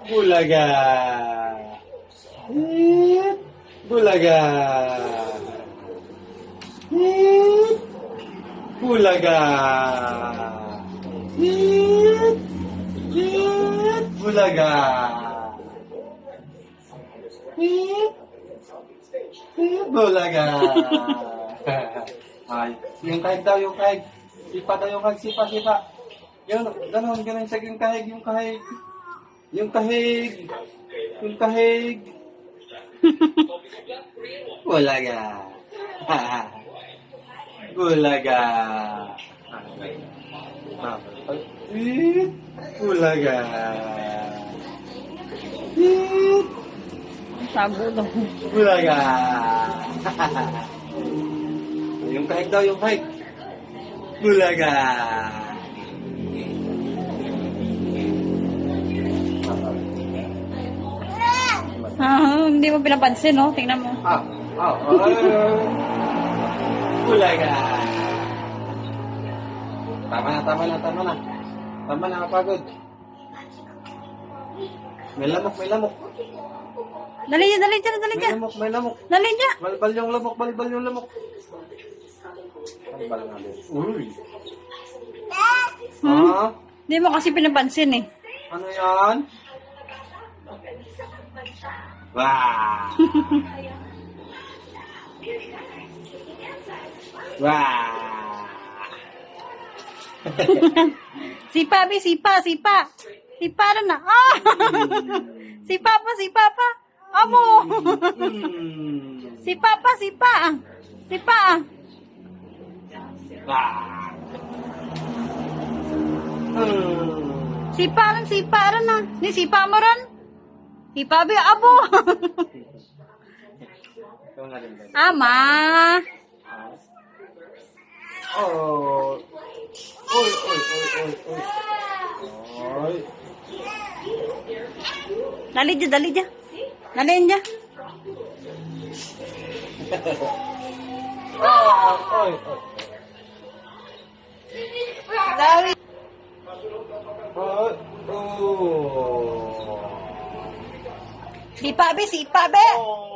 Bulaga. Bulaga. Bulaga. Bulaga. Bulaga. Ay, yung kahig daw, yung kahig. Sipa daw yung kahig, sipa, sipa. Yung, ganon, sa yung kahig, yung kahig. Yung kahig. Yung kahig. Bulaga. Bulaga. Bulaga. Tabo daw. Bulaga. Yung kahig daw, yung kahig. Bulaga. Hindi mo pinapansin, no? Tingnan mo. Bulaga. Tama na, tama na, tama na. Tama na, kapagod. May lamok, may lamok. Dali niya, dali niya, dali niya. May lamok, may lamok. Dali niya. Balbal yung lamok, balbal yung lamok. Balbal nga din. Uy. Ha? Hindi mo kasi pinapansin, eh. Ano yan? Wah! Wah! Sipa, Bi, sipa, sipa. Sipa na na. Ah! Sipa pa, sipa pa. Amo! Sipa pa, sipa. Sipa. Wah! Sipa rin na. Ni sipa mo rin. Sipa, Bi, abo. Ama. Oh. Oy, oy, oy, oy, oy. Oy. Dali niya, dali niya. Dali niya. Oy, oy. Dali. Oy. Oh. Sipa, Bi, sipa, Bi. Oh.